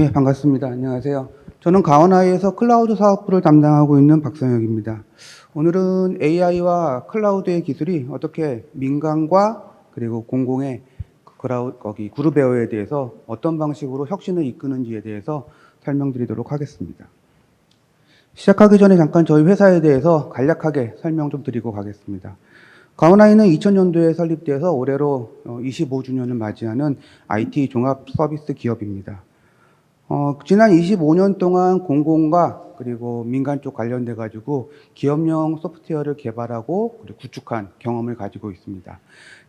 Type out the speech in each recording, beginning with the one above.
예, 반갑습니다. 안녕하세요. 저는 가원아이에서 클라우드 사업부를 담당하고 있는 박성혁입니다. 오늘은 AI와 클라우드의 기술이 어떻게 민간과 그리고 공공의 그룹웨어에 대해서 어떤 방식으로 혁신을 이끄는지에 대해서 설명드리도록 하겠습니다. 시작하기 전에 잠깐 저희 회사에 대해서 간략하게 설명 좀 드리고 가겠습니다. 가원아이는 2000년도에 설립돼서 올해로 25주년을 맞이하는 IT 종합 서비스 기업입니다. 지난 25년 동안 공공과 그리고 민간 쪽 관련돼 가지고 기업용 소프트웨어를 개발하고 그리고 구축한 경험을 가지고 있습니다.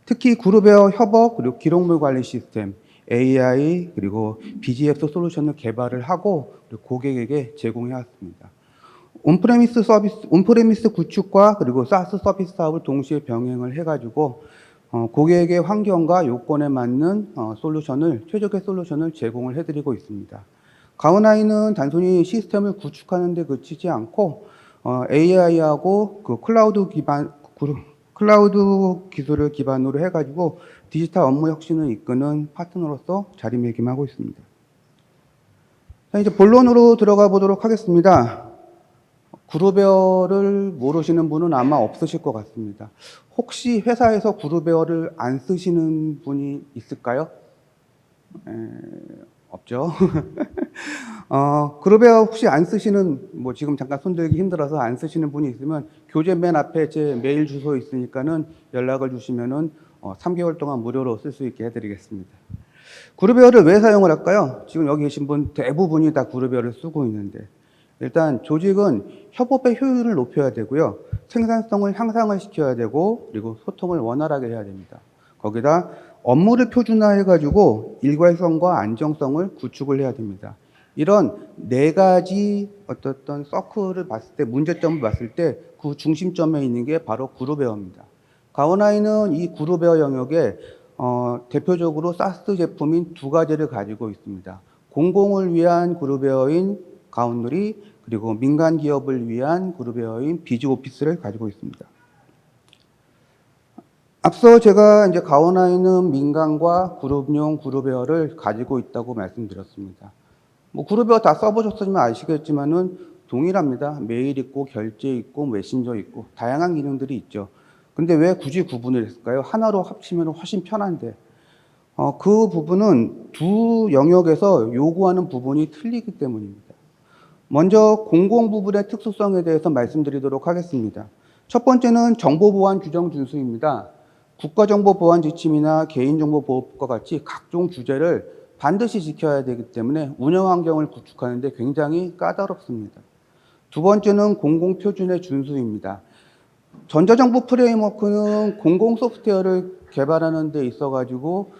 특히 그룹웨어 협업 그리고 기록물 관리 시스템, AI 그리고 BGF 솔루션을 개발을 하고 그리고 고객에게 제공해 왔습니다. 온프레미스 구축과 그리고 사스 서비스 사업을 동시에 병행을 해가지고 고객의 환경과 요건에 맞는 최적의 솔루션을 제공을 해드리고 있습니다. 가원아이는 단순히 시스템을 구축하는 데 그치지 않고 AI하고 그 클라우드 기술을 기반으로 해가지고 디지털 업무 혁신을 이끄는 파트너로서 자리매김하고 있습니다. 자, 이제 본론으로 들어가 보도록 하겠습니다. 그룹웨어를 모르시는 분은 아마 없으실 것 같습니다. 혹시 회사에서 그룹웨어를 안 쓰시는 분이 있을까요? 없죠. 그룹웨어 혹시 안 쓰시는, 지금 잠깐 손들기 힘들어서 안 쓰시는 분이 있으면 교재 맨 앞에 제 메일 주소 있으니까는 연락을 주시면은 3개월 동안 무료로 쓸 수 있게 해드리겠습니다. 그룹웨어를 왜 사용을 할까요? 지금 여기 계신 분 대부분이 다 그룹웨어를 쓰고 있는데, 일단 조직은 협업의 효율을 높여야 되고요. 생산성을 향상을 시켜야 되고, 그리고 소통을 원활하게 해야 됩니다. 거기다 업무를 표준화해가지고 일괄성과 안정성을 구축을 해야 됩니다. 이런 네 가지 어떤 서클을 봤을 때, 문제점을 봤을 때 그 중심점에 있는 게 바로 그룹웨어입니다. 가원아이는 이 그룹웨어 영역에 대표적으로 사스 제품인 두 가지를 가지고 있습니다. 공공을 위한 그룹웨어인 가온누리, 그리고 민간 기업을 위한 그룹웨어인 비즈오피스를 가지고 있습니다. 앞서 제가 이제 가원아이는 민간과 그룹용 그룹웨어를 가지고 있다고 말씀드렸습니다. 그룹웨어 다 써보셨으면 아시겠지만은 동일합니다. 메일 있고 결제 있고 메신저 있고 다양한 기능들이 있죠. 근데 왜 굳이 구분을 했을까요? 하나로 합치면 훨씬 편한데. 그 부분은 두 영역에서 요구하는 부분이 틀리기 때문입니다. 먼저 공공 부분의 특수성에 대해서 말씀드리도록 하겠습니다. 첫 번째는 정보보안 규정 준수입니다. 국가정보보안 지침이나 개인정보보호법과 같이 각종 규제를 반드시 지켜야 되기 때문에 운영환경을 구축하는 데 굉장히 까다롭습니다. 두 번째는 공공표준의 준수입니다. 전자정보 프레임워크는 공공 소프트웨어를 개발하는 데 있어가지고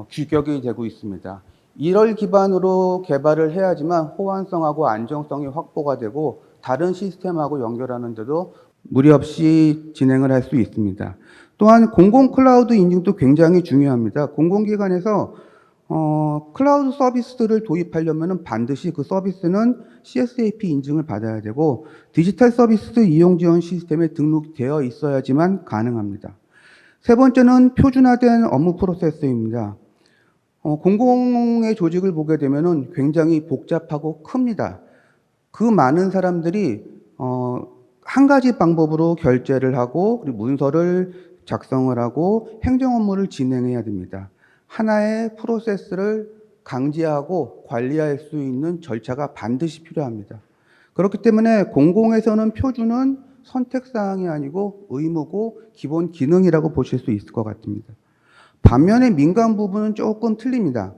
규격이 되고 있습니다. 이를 기반으로 개발을 해야지만 호환성하고 안정성이 확보가 되고 다른 시스템하고 연결하는 데도 무리 없이 진행을 할 수 있습니다. 또한 공공 클라우드 인증도 굉장히 중요합니다. 공공기관에서 클라우드 서비스를 도입하려면 반드시 그 서비스는 CSAP 인증을 받아야 되고 디지털 서비스 이용 지원 시스템에 등록되어 있어야지만 가능합니다. 세 번째는 표준화된 업무 프로세스입니다. 공공의 조직을 보게 되면 굉장히 복잡하고 큽니다. 그 많은 사람들이 한 가지 방법으로 결제를 하고 그리고 문서를 작성을 하고 행정 업무를 진행해야 됩니다. 하나의 프로세스를 강제하고 관리할 수 있는 절차가 반드시 필요합니다. 그렇기 때문에 공공에서는 표준은 선택사항이 아니고 의무고 기본 기능이라고 보실 수 있을 것 같습니다. 반면에 민간 부분은 조금 틀립니다.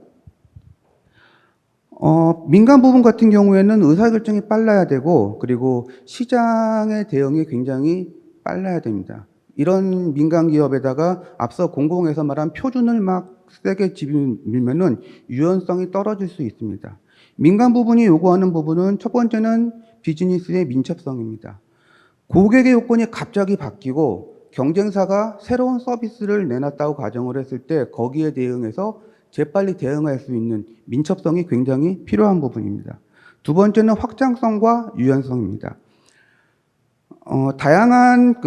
민간 부분 같은 경우에는 의사결정이 빨라야 되고 그리고 시장의 대응이 굉장히 빨라야 됩니다. 이런 민간 기업에다가 앞서 공공에서 말한 표준을 막 세게 밀면은 유연성이 떨어질 수 있습니다. 민간 부분이 요구하는 부분은 첫 번째는 비즈니스의 민첩성입니다. 고객의 요건이 갑자기 바뀌고 경쟁사가 새로운 서비스를 내놨다고 가정을 했을 때 거기에 대응해서 재빨리 대응할 수 있는 민첩성이 굉장히 필요한 부분입니다. 두 번째는 확장성과 유연성입니다. 다양한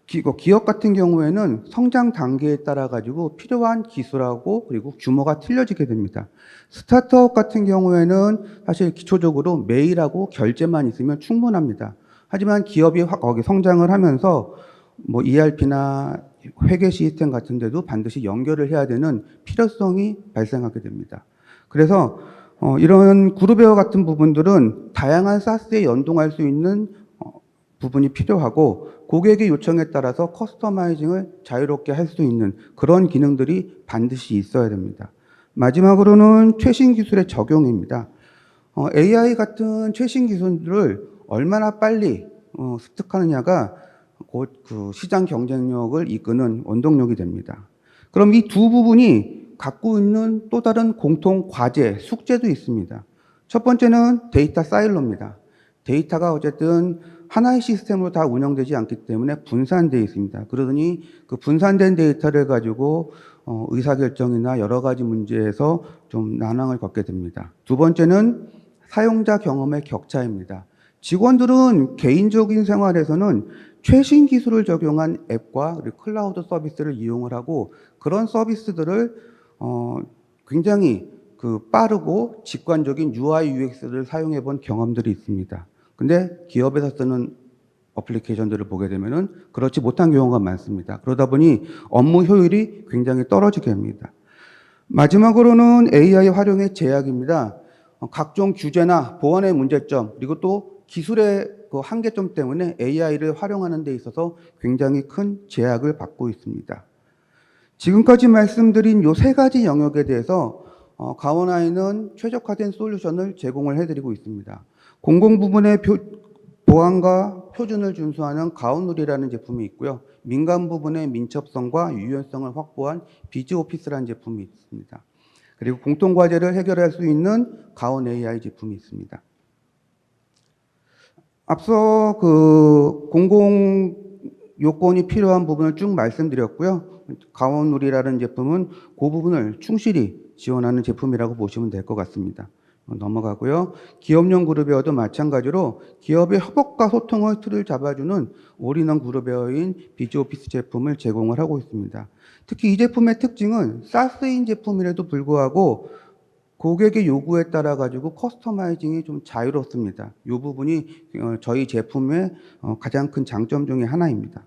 기업 같은 경우에는 성장 단계에 따라 가지고 필요한 기술하고 그리고 규모가 틀려지게 됩니다. 스타트업 같은 경우에는 사실 기초적으로 메일하고 결제만 있으면 충분합니다. 하지만 기업이 거기 성장을 하면서 뭐 ERP나 회계 시스템 같은 데도 반드시 연결을 해야 되는 필요성이 발생하게 됩니다. 그래서 이런 그룹웨어 같은 부분들은 다양한 사스에 연동할 수 있는 부분이 필요하고 고객의 요청에 따라서 커스터마이징을 자유롭게 할 수 있는 그런 기능들이 반드시 있어야 됩니다. 마지막으로는 최신 기술의 적용입니다. AI 같은 최신 기술들을 얼마나 빨리 습득하느냐가 곧 그 시장 경쟁력을 이끄는 원동력이 됩니다. 그럼 이 두 부분이 갖고 있는 또 다른 공통 과제, 숙제도 있습니다. 첫 번째는 데이터 사일로입니다. 데이터가 어쨌든 하나의 시스템으로 다 운영되지 않기 때문에 분산되어 있습니다. 그러더니 그 분산된 데이터를 가지고 의사결정이나 여러 가지 문제에서 좀 난항을 겪게 됩니다. 두 번째는 사용자 경험의 격차입니다. 직원들은 개인적인 생활에서는 최신 기술을 적용한 앱과 그리고 클라우드 서비스를 이용을 하고 그런 서비스들을 굉장히 그 빠르고 직관적인 UI, UX를 사용해 본 경험들이 있습니다. 근데 기업에서 쓰는 어플리케이션들을 보게 되면은 그렇지 못한 경우가 많습니다. 그러다 보니 업무 효율이 굉장히 떨어지게 합니다. 마지막으로는 AI 활용의 제약입니다. 각종 규제나 보안의 문제점, 그리고 또 기술의 그 한계점 때문에 AI를 활용하는 데 있어서 굉장히 큰 제약을 받고 있습니다. 지금까지 말씀드린 이 세 가지 영역에 대해서 가오나이는 최적화된 솔루션을 제공을 해드리고 있습니다. 공공 부분의 보안과 표준을 준수하는 가오누리라는 제품이 있고요. 민간 부분의 민첩성과 유연성을 확보한 비즈오피스라는 제품이 있습니다. 그리고 공통 과제를 해결할 수 있는 가온 AI 제품이 있습니다. 앞서 그 공공 요건이 필요한 부분을 쭉 말씀드렸고요. 가온누리라는 제품은 그 부분을 충실히 지원하는 제품이라고 보시면 될 것 같습니다. 넘어가고요. 기업용 그룹웨어도 마찬가지로 기업의 협업과 소통의 틀을 잡아주는 올인원 그룹웨어인 비즈오피스 제품을 제공을 하고 있습니다. 특히 이 제품의 특징은 사스인 제품이라도 불구하고 고객의 요구에 따라 가지고 커스터마이징이 좀 자유롭습니다. 이 부분이 저희 제품의 가장 큰 장점 중에 하나입니다.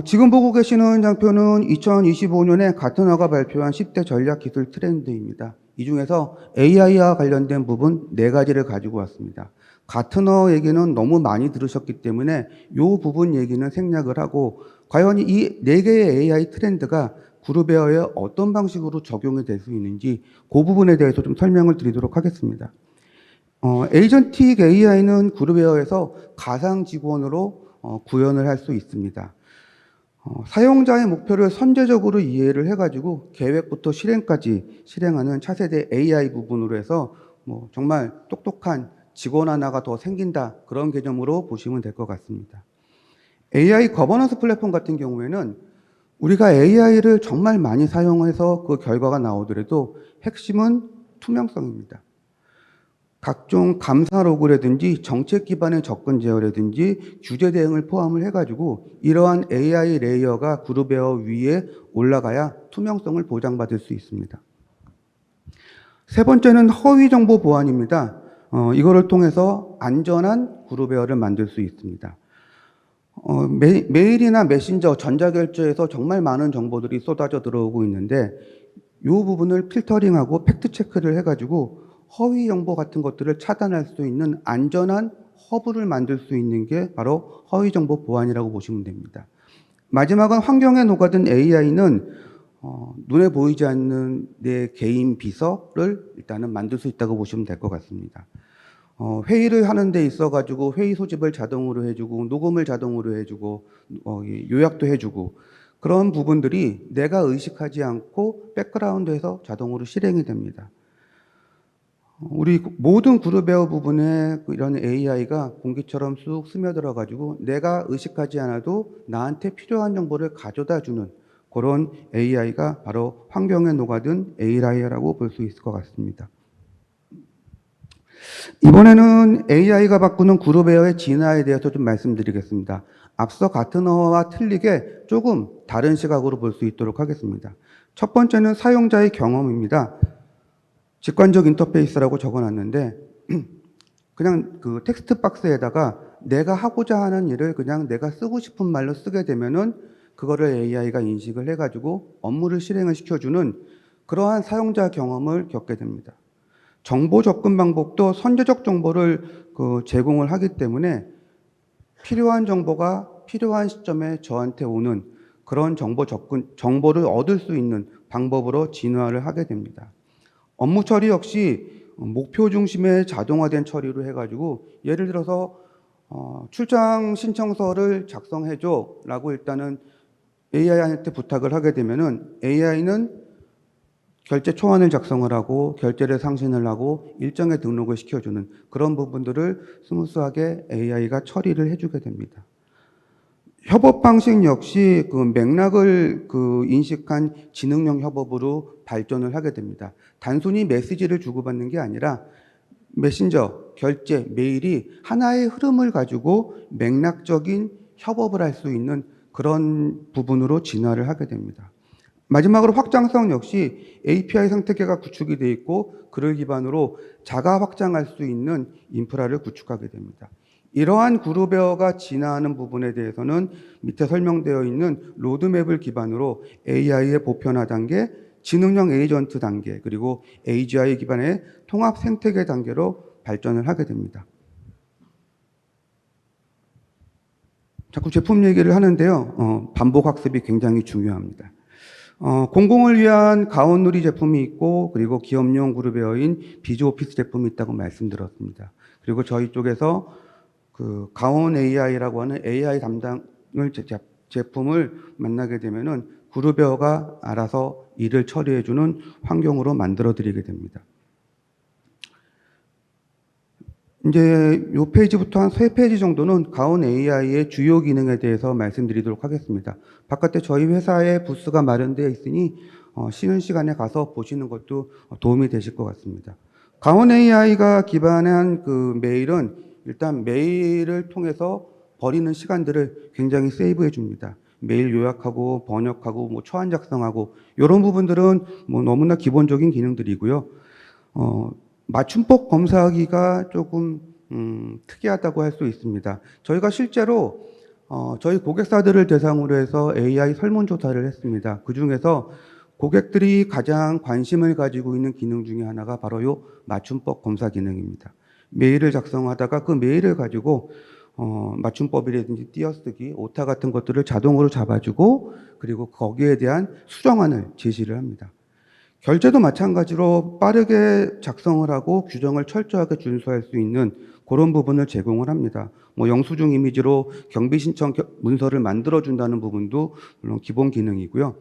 지금 보고 계시는 장표는 2025년에 가트너가 발표한 10대 전략 기술 트렌드입니다. 이 중에서 AI와 관련된 부분 4가지를 가지고 왔습니다. 가트너 얘기는 너무 많이 들으셨기 때문에 이 부분 얘기는 생략을 하고 과연 이 4개의 AI 트렌드가 그룹웨어에 어떤 방식으로 적용이 될 수 있는지 그 부분에 대해서 좀 설명을 드리도록 하겠습니다. 에이전틱 AI는 그룹웨어에서 가상 직원으로 구현을 할 수 있습니다. 사용자의 목표를 선제적으로 이해를 해가지고 계획부터 실행까지 실행하는 차세대 AI 부분으로 해서 뭐 정말 똑똑한 직원 하나가 더 생긴다 그런 개념으로 보시면 될 것 같습니다. AI 거버넌스 플랫폼 같은 경우에는 우리가 AI를 정말 많이 사용해서 그 결과가 나오더라도 핵심은 투명성입니다. 각종 감사 로그라든지 정책 기반의 접근 제어라든지 규제 대응을 포함을 해가지고 이러한 AI 레이어가 그룹웨어 위에 올라가야 투명성을 보장받을 수 있습니다. 세 번째는 허위 정보 보안입니다. 이거를 통해서 안전한 그룹웨어를 만들 수 있습니다. 메일이나 메신저, 전자결제에서 정말 많은 정보들이 쏟아져 들어오고 있는데 이 부분을 필터링하고 팩트체크를 해가지고 허위 정보 같은 것들을 차단할 수 있는 안전한 허브를 만들 수 있는 게 바로 허위 정보 보안이라고 보시면 됩니다. 마지막은 환경에 녹아든 AI는 눈에 보이지 않는 내 개인 비서를 일단은 만들 수 있다고 보시면 될 것 같습니다. 회의를 하는 데 있어 가지고 회의 소집을 자동으로 해주고 녹음을 자동으로 해주고 요약도 해주고 그런 부분들이 내가 의식하지 않고 백그라운드에서 자동으로 실행이 됩니다. 우리 모든 그룹웨어 부분에 이런 AI가 공기처럼 쑥 스며들어 가지고 내가 의식하지 않아도 나한테 필요한 정보를 가져다 주는 그런 AI가 바로 환경에 녹아든 AI라고 볼 수 있을 것 같습니다. 이번에는 AI가 바꾸는 그룹웨어의 진화에 대해서 좀 말씀드리겠습니다. 앞서 가트너와 틀리게 조금 다른 시각으로 볼 수 있도록 하겠습니다. 첫 번째는 사용자의 경험입니다. 직관적 인터페이스라고 적어놨는데 그냥 그 텍스트 박스에다가 내가 하고자 하는 일을 그냥 내가 쓰고 싶은 말로 쓰게 되면은 그거를 AI가 인식을 해가지고 업무를 실행을 시켜주는 그러한 사용자 경험을 겪게 됩니다. 정보 접근 방법도 선제적 정보를 제공을 하기 때문에 필요한 정보가 필요한 시점에 저한테 오는 그런 정보를 얻을 수 있는 방법으로 진화를 하게 됩니다. 업무 처리 역시 목표 중심의 자동화된 처리로 해가지고 예를 들어서 출장 신청서를 작성해줘 라고 일단은 AI한테 부탁을 하게 되면은 AI는 결제 초안을 작성을 하고 결제를 상신을 하고 일정에 등록을 시켜주는 그런 부분들을 스무스하게 AI가 처리를 해주게 됩니다. 협업 방식 역시 그 맥락을 인식한 지능형 협업으로 발전을 하게 됩니다. 단순히 메시지를 주고받는 게 아니라 메신저, 결제, 메일이 하나의 흐름을 가지고 맥락적인 협업을 할 수 있는 그런 부분으로 진화를 하게 됩니다. 마지막으로 확장성 역시 API 생태계가 구축이 되어 있고 그를 기반으로 자가 확장할 수 있는 인프라를 구축하게 됩니다. 이러한 그룹웨어가 진화하는 부분에 대해서는 밑에 설명되어 있는 로드맵을 기반으로 AI의 보편화 단계, 지능형 에이전트 단계, 그리고 AGI 기반의 통합 생태계 단계로 발전을 하게 됩니다. 자꾸 제품 얘기를 하는데요. 반복 학습이 굉장히 중요합니다. 공공을 위한 가온누리 제품이 있고 그리고 기업용 그룹웨어인 비즈오피스 제품이 있다고 말씀드렸습니다. 그리고 저희 쪽에서 그 가온 AI라고 하는 AI 담당을 제품을 만나게 되면은 그룹웨어가 알아서 일을 처리해주는 환경으로 만들어드리게 됩니다. 이제 이 페이지부터 한 3페이지 정도는 가온 AI의 주요 기능에 대해서 말씀드리도록 하겠습니다. 바깥에 저희 회사의 부스가 마련되어 있으니 쉬는 시간에 가서 보시는 것도 도움이 되실 것 같습니다. 가온 AI가 기반한 그 메일은 일단 메일을 통해서 버리는 시간들을 굉장히 세이브해 줍니다. 메일 요약하고 번역하고 뭐 초안 작성하고 이런 부분들은 뭐 너무나 기본적인 기능들이고요. 맞춤법 검사하기가 조금 특이하다고 할 수 있습니다. 저희가 실제로 저희 고객사들을 대상으로 해서 AI 설문조사를 했습니다. 그중에서 고객들이 가장 관심을 가지고 있는 기능 중에 하나가 바로 이 맞춤법 검사 기능입니다. 메일을 작성하다가 그 메일을 가지고 맞춤법이라든지 띄어쓰기, 오타 같은 것들을 자동으로 잡아주고 그리고 거기에 대한 수정안을 제시를 합니다. 결제도 마찬가지로 빠르게 작성을 하고 규정을 철저하게 준수할 수 있는 그런 부분을 제공을 합니다. 뭐 영수증 이미지로 경비 신청 문서를 만들어준다는 부분도 물론 기본 기능이고요.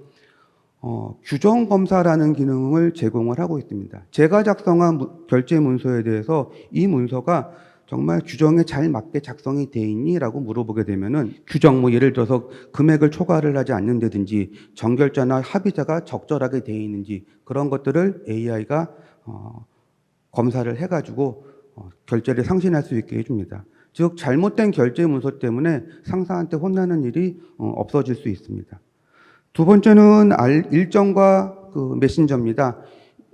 규정 검사라는 기능을 제공을 하고 있습니다. 제가 작성한 결제 문서에 대해서 이 문서가 정말 규정에 잘 맞게 작성이 돼 있니? 라고 물어보게 되면은 규정, 뭐 예를 들어서 금액을 초과를 하지 않는다든지 정결자나 합의자가 적절하게 돼 있는지 그런 것들을 AI가 검사를 해가지고 결제를 상신할 수 있게 해줍니다. 즉 잘못된 결제 문서 때문에 상사한테 혼나는 일이 없어질 수 있습니다. 두 번째는 일정과 그 메신저입니다.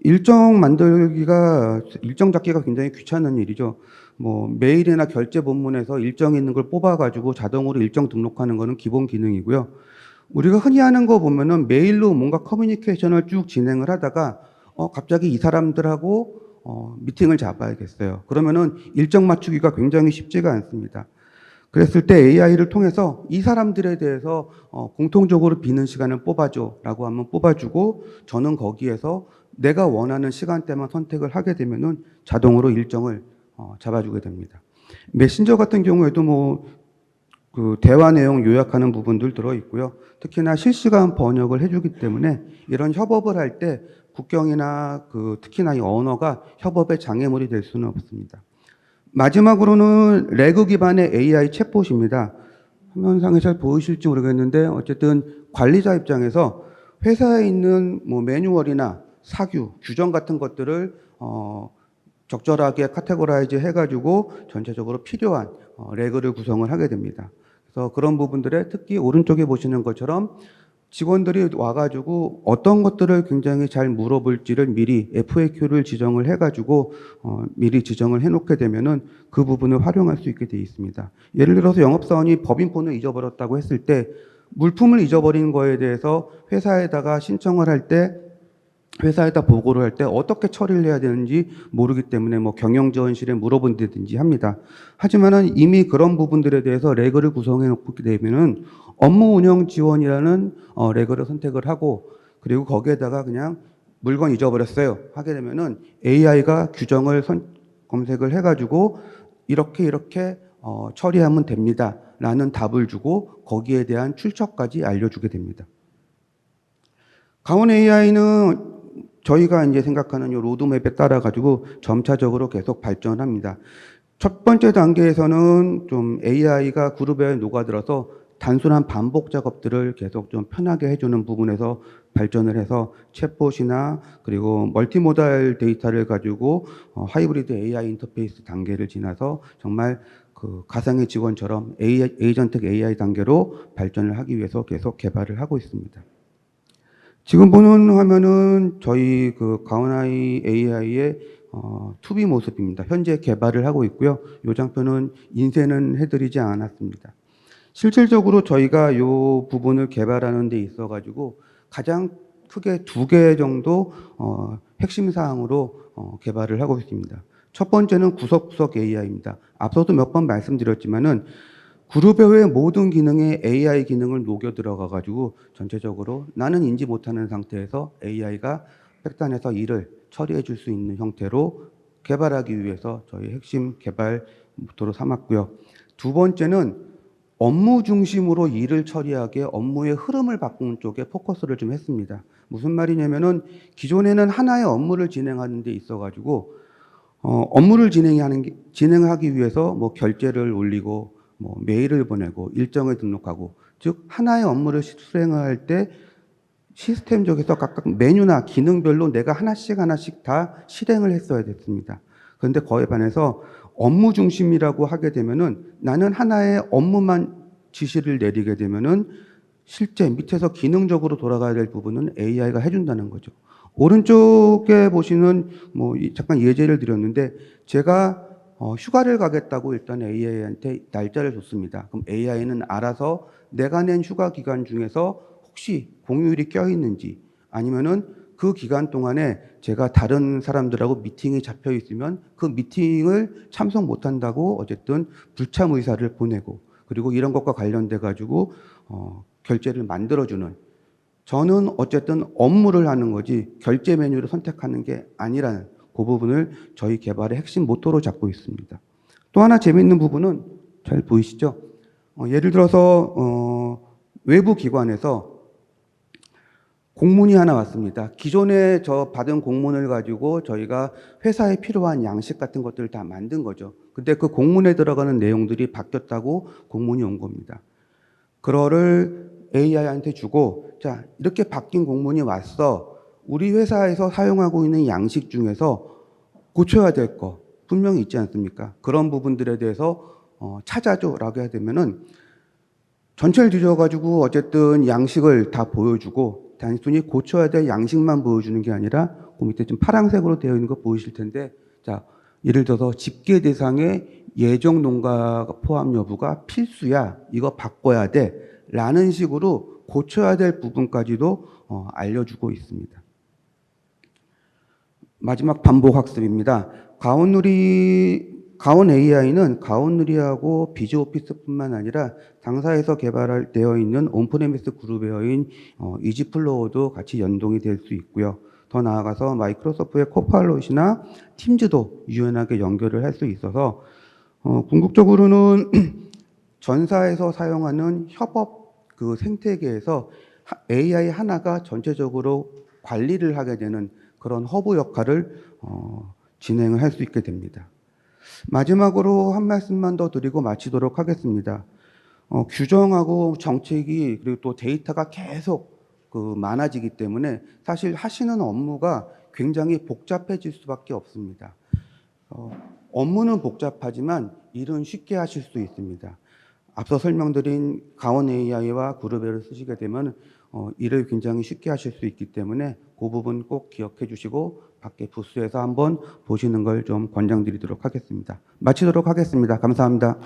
일정 잡기가 굉장히 귀찮은 일이죠. 뭐 메일이나 결제 본문에서 일정이 있는 걸 뽑아가지고 자동으로 일정 등록하는 거는 기본 기능이고요. 우리가 흔히 하는 거 보면은 메일로 뭔가 커뮤니케이션을 쭉 진행을 하다가 갑자기 이 사람들하고 미팅을 잡아야겠어요. 그러면은 일정 맞추기가 굉장히 쉽지가 않습니다. 그랬을 때 AI를 통해서 이 사람들에 대해서 공통적으로 비는 시간을 뽑아줘 라고 하면 뽑아주고 저는 거기에서 내가 원하는 시간대만 선택을 하게 되면은 자동으로 일정을 잡아주게 됩니다. 메신저 같은 경우에도 뭐 그 대화 내용 요약하는 부분들 들어 있고요. 특히나 실시간 번역을 해주기 때문에 이런 협업을 할 때 국경이나 특히나 이 언어가 협업의 장애물이 될 수는 없습니다. 마지막으로는 레그 기반의 AI 챗봇입니다. 화면상에 잘 보이실지 모르겠는데 어쨌든 관리자 입장에서 회사에 있는 뭐 매뉴얼이나 사규, 규정 같은 것들을 적절하게 카테고라이즈 해가지고 전체적으로 필요한 레그를 구성을 하게 됩니다. 그래서 그런 부분들에 특히 오른쪽에 보시는 것처럼 직원들이 와가지고 어떤 것들을 굉장히 잘 물어볼지를 미리 FAQ를 지정을 해가지고 미리 지정을 해놓게 되면은 그 부분을 활용할 수 있게 돼 있습니다. 예를 들어서 영업사원이 법인폰을 잊어버렸다고 했을 때 물품을 잊어버린 거에 대해서 회사에다가 신청을 할 때 회사에다 보고를 할 때 어떻게 처리를 해야 되는지 모르기 때문에 뭐 경영지원실에 물어본다든지 합니다. 하지만은 이미 그런 부분들에 대해서 레그를 구성해 놓게 되면은 업무 운영 지원이라는 레그를 선택을 하고 그리고 거기에다가 그냥 물건 잊어버렸어요 하게 되면은 AI가 규정을 검색을 해가지고 이렇게 처리하면 됩니다 라는 답을 주고 거기에 대한 출처까지 알려주게 됩니다. 가온 AI는 저희가 이제 생각하는 이 로드맵에 따라 가지고 점차적으로 계속 발전합니다. 첫 번째 단계에서는 좀 AI가 그룹에 녹아들어서 단순한 반복 작업들을 계속 좀 편하게 해주는 부분에서 발전을 해서 챗봇이나 그리고 멀티모달 데이터를 가지고 하이브리드 AI 인터페이스 단계를 지나서 정말 그 가상의 직원처럼 에이전트 AI 단계로 발전을 하기 위해서 계속 개발을 하고 있습니다. 지금 보는 화면은 저희 그 가온아이 AI의 투비 모습입니다. 현재 개발을 하고 있고요. 이 장표는 인쇄는 해드리지 않았습니다. 실질적으로 저희가 이 부분을 개발하는 데 있어가지고 가장 크게 2개 정도 핵심 사항으로 개발을 하고 있습니다. 첫 번째는 구석구석 AI입니다. 앞서도 몇 번 말씀드렸지만은 그룹의 모든 기능에 AI 기능을 녹여 들어가가지고 전체적으로 나는 인지 못하는 상태에서 AI가 백단에서 일을 처리해 줄 수 있는 형태로 개발하기 위해서 저희 핵심 개발 목표로 삼았고요. 두 번째는 업무 중심으로 일을 처리하게 업무의 흐름을 바꾸는 쪽에 포커스를 좀 했습니다. 무슨 말이냐면은 기존에는 하나의 업무를 진행하는 데 있어가지고 업무를 진행하기 위해서 뭐 결제를 올리고 뭐 메일을 보내고 일정을 등록하고 즉 하나의 업무를 수행할 때 시스템적에서 각각 메뉴나 기능별로 내가 하나씩 다 실행을 했어야 됐습니다. 그런데 그에 반해서 업무 중심이라고 하게 되면은 나는 하나의 업무만 지시를 내리게 되면은 실제 밑에서 기능적으로 돌아가야 될 부분은 AI가 해준다는 거죠. 오른쪽에 보시는 뭐 잠깐 예제를 드렸는데 제가 휴가를 가겠다고 일단 AI한테 날짜를 줬습니다. 그럼 AI는 알아서 내가 낸 휴가 기간 중에서 혹시 공휴일이 껴있는지 아니면은 그 기간 동안에 제가 다른 사람들하고 미팅이 잡혀 있으면 그 미팅을 참석 못한다고 어쨌든 불참 의사를 보내고 그리고 이런 것과 관련돼 가지고 결제를 만들어주는 저는 어쨌든 업무를 하는 거지 결제 메뉴를 선택하는 게 아니라는 그 부분을 저희 개발의 핵심 모토로 잡고 있습니다. 또 하나 재미있는 부분은 잘 보이시죠? 예를 들어서 외부 기관에서 공문이 하나 왔습니다. 기존에 저 받은 공문을 가지고 저희가 회사에 필요한 양식 같은 것들을 다 만든 거죠. 근데 그 공문에 들어가는 내용들이 바뀌었다고 공문이 온 겁니다. 그거를 AI한테 주고 자 이렇게 바뀐 공문이 왔어. 우리 회사에서 사용하고 있는 양식 중에서 고쳐야 될 거 분명히 있지 않습니까? 그런 부분들에 대해서 찾아줘라고 해야 되면은 전체를 뒤져가지고 어쨌든 양식을 다 보여주고 단순히 고쳐야 될 양식만 보여주는 게 아니라 그 밑에 좀 파란색으로 되어 있는 거 보이실 텐데 자 예를 들어서 집계 대상의 예정 농가 포함 여부가 필수야 이거 바꿔야 돼 라는 식으로 고쳐야 될 부분까지도 알려주고 있습니다. 마지막 반복 학습입니다. 가온 AI는 가온누리하고 비즈오피스뿐만 아니라 당사에서 개발되어 있는 온프레미스 그룹웨어인 이지플로어도 같이 연동이 될 수 있고요. 더 나아가서 마이크로소프트의 코파일럿이나 팀즈도 유연하게 연결을 할 수 있어서 궁극적으로는 전사에서 사용하는 협업 그 생태계에서 AI 하나가 전체적으로 관리를 하게 되는 그런 허브 역할을 진행을 할 수 있게 됩니다. 마지막으로 한 말씀만 더 드리고 마치도록 하겠습니다. 규정하고 정책이 그리고 또 데이터가 계속 많아지기 때문에 사실 하시는 업무가 굉장히 복잡해질 수밖에 없습니다. 업무는 복잡하지만 일은 쉽게 하실 수 있습니다. 앞서 설명드린 가온 AI와 그룹에를 쓰시게 되면 일을 굉장히 쉽게 하실 수 있기 때문에 그 부분 꼭 기억해 주시고 밖에 부스에서 한번 보시는 걸 좀 권장드리도록 하겠습니다. 마치도록 하겠습니다. 감사합니다.